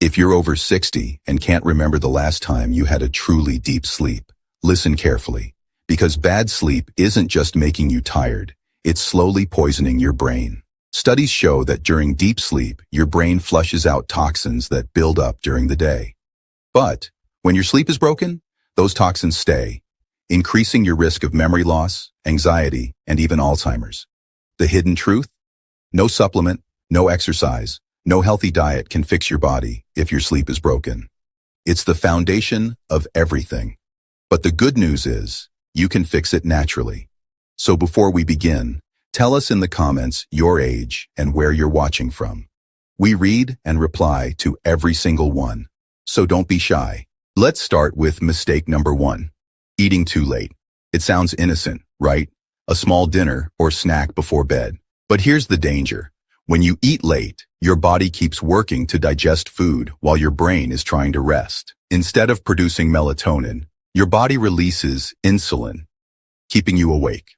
If you're over 60 and can't remember the last time you had a truly deep sleep, listen carefully, because bad sleep isn't just making you tired, it's slowly poisoning your brain. Studies show that during deep sleep, your brain flushes out toxins that build up during the day. But when your sleep is broken, those toxins stay, increasing your risk of memory loss, anxiety, and even Alzheimer's. The hidden truth? No supplement, no exercise, no healthy diet can fix your body if your sleep is broken. It's the foundation of everything. But the good news is, you can fix it naturally. So before we begin, tell us in the comments your age and where you're watching from. We read and reply to every single one, so don't be shy. Let's start with mistake number 1. Eating too late. It sounds innocent, right? A small dinner or snack before bed. But here's the danger. When you eat late, your body keeps working to digest food while your brain is trying to rest. Instead of producing melatonin, your body releases insulin, keeping you awake.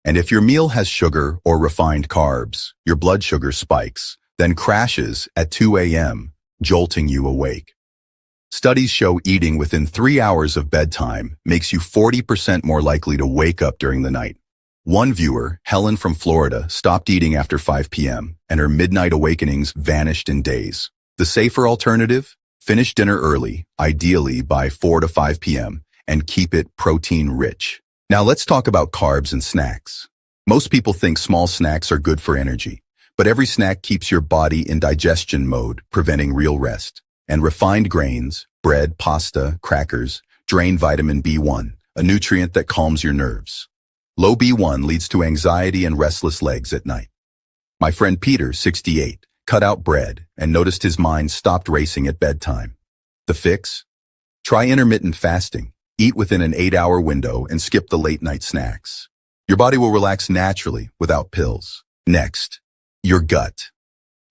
And if your meal has sugar or refined carbs, your blood sugar spikes, then crashes at 2 a.m., jolting you awake. Studies show eating within 3 hours of bedtime makes you 40% more likely to wake up during the night. One viewer, Helen from Florida, stopped eating after 5 p.m., and her midnight awakenings vanished in days. The safer alternative? Finish dinner early, ideally by 4 to 5 p.m., and keep it protein-rich. Now let's talk about carbs and snacks. Most people think small snacks are good for energy, but every snack keeps your body in digestion mode, preventing real rest. And refined grains, bread, pasta, crackers, drain vitamin B1, a nutrient that calms your nerves. Low B1 leads to anxiety and restless legs at night. My friend Peter, 68, cut out bread and noticed his mind stopped racing at bedtime. The fix? Try intermittent fasting. Eat within an 8-hour window and skip the late-night snacks. Your body will relax naturally without pills. Next, your gut.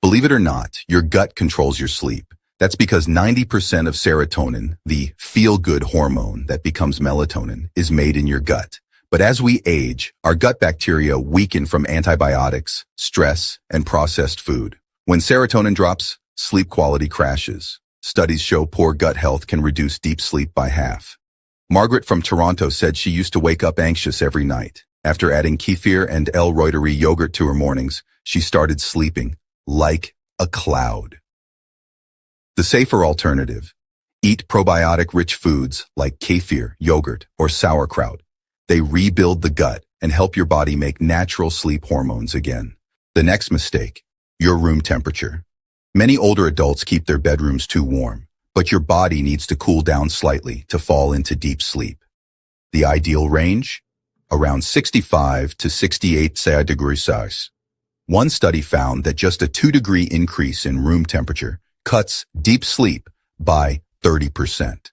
Believe it or not, your gut controls your sleep. That's because 90% of serotonin, the feel-good hormone that becomes melatonin, is made in your gut. But as we age, our gut bacteria weaken from antibiotics, stress, and processed food. When serotonin drops, sleep quality crashes. Studies show poor gut health can reduce deep sleep by half. Margaret from Toronto said she used to wake up anxious every night. After adding kefir and L. Reuteri yogurt to her mornings, she started sleeping like a cloud. The safer alternative: eat probiotic-rich foods like kefir, yogurt, or sauerkraut. They rebuild the gut and help your body make natural sleep hormones again. The next mistake: your room temperature. Many older adults keep their bedrooms too warm, but your body needs to cool down slightly to fall into deep sleep. The ideal range? Around 65 to 68 degrees Celsius. One study found that just a 2-degree increase in room temperature cuts deep sleep by 30%.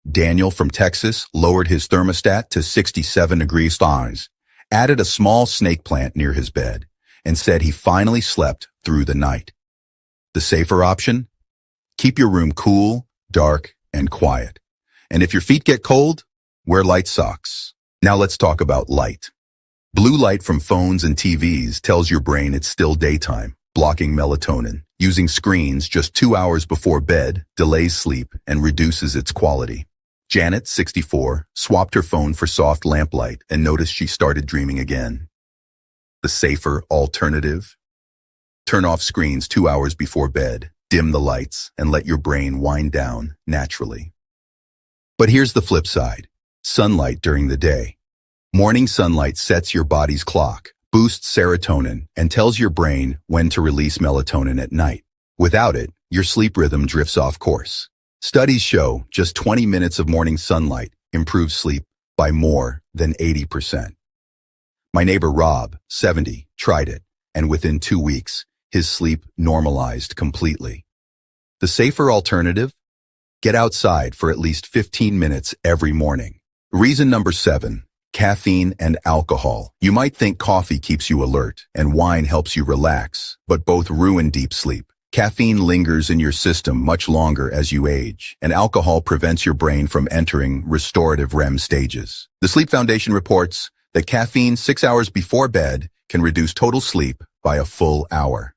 Daniel from Texas lowered his thermostat to 67 degrees Celsius, added a small snake plant near his bed, and said he finally slept through the night. The safer option? Keep your room cool, dark, and quiet. And if your feet get cold, wear light socks. Now let's talk about light. Blue light from phones and TVs tells your brain it's still daytime, blocking melatonin. Using screens just 2 hours before bed delays sleep and reduces its quality. Janet, 64, swapped her phone for soft lamplight and noticed she started dreaming again. The safer alternative? Turn off screens 2 hours before bed, dim the lights, and let your brain wind down naturally. But here's the flip side: sunlight during the day. Morning sunlight sets your body's clock, boosts serotonin, and tells your brain when to release melatonin at night. Without it, your sleep rhythm drifts off course. Studies show just 20 minutes of morning sunlight improves sleep by more than 80%. My neighbor Rob, 70, tried it, and within 2 weeks, his sleep normalized completely. The safer alternative? Get outside for at least 15 minutes every morning. Reason number 7. Caffeine and alcohol. You might think coffee keeps you alert and wine helps you relax, but both ruin deep sleep. Caffeine lingers in your system much longer as you age, and alcohol prevents your brain from entering restorative REM stages. The Sleep Foundation reports that caffeine 6 hours before bed can reduce total sleep by a full hour.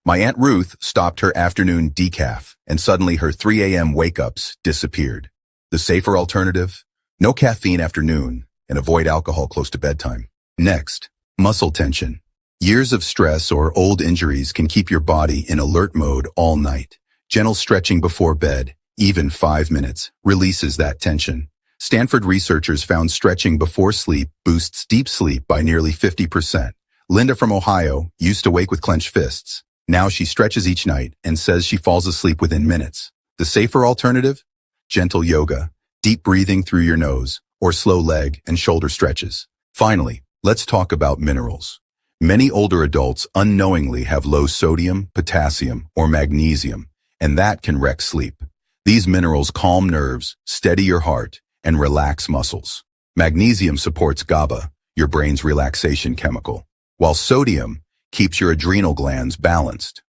My Aunt Ruth stopped her afternoon decaf, and suddenly her 3 a.m. wake-ups disappeared. The safer alternative? No caffeine after noon, and avoid alcohol close to bedtime. Next, muscle tension. Years of stress or old injuries can keep your body in alert mode all night. Gentle stretching before bed, even 5 minutes, releases that tension. Stanford researchers found stretching before sleep boosts deep sleep by nearly 50%. Linda from Ohio used to wake with clenched fists. Now she stretches each night and says she falls asleep within minutes. The safer alternative? Gentle yoga, deep breathing through your nose, or slow leg and shoulder stretches. Finally, let's talk about minerals. Many older adults unknowingly have low sodium, potassium, or magnesium, and that can wreck sleep. These minerals calm nerves, steady your heart, and relax muscles. Magnesium supports GABA, your brain's relaxation chemical, while sodium keeps your adrenal glands balanced.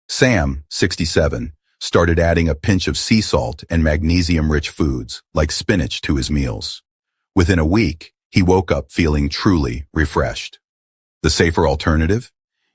Sam, 67, started adding a pinch of sea salt and magnesium-rich foods, like spinach, to his meals. Within a week, he woke up feeling truly refreshed. The safer alternative?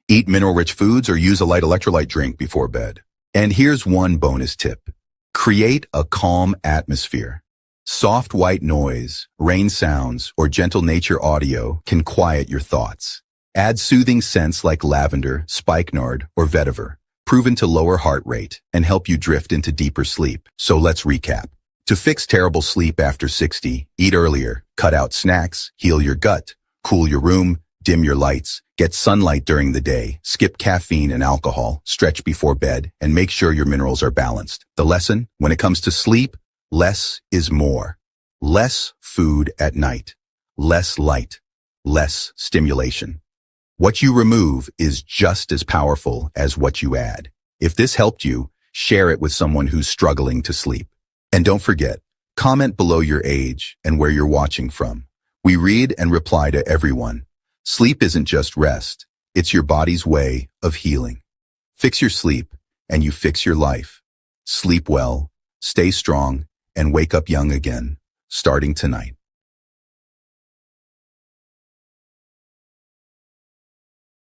Eat mineral-rich foods or use a light electrolyte drink before bed. And here's one bonus tip. Create a calm atmosphere. Soft white noise, rain sounds, or gentle nature audio can quiet your thoughts. Add soothing scents like lavender, spikenard, or vetiver, proven to lower heart rate and help you drift into deeper sleep. So let's recap. To fix terrible sleep after 60, eat earlier, cut out snacks, heal your gut, cool your room, dim your lights, get sunlight during the day, skip caffeine and alcohol, stretch before bed, and make sure your minerals are balanced. The lesson? When it comes to sleep, less is more. Less food at night. Less light. Less stimulation. What you remove is just as powerful as what you add. If this helped you, share it with someone who's struggling to sleep. And don't forget, comment below your age and where you're watching from. We read and reply to everyone. Sleep isn't just rest. It's your body's way of healing. Fix your sleep and you fix your life. Sleep well, stay strong, and wake up young again, starting tonight.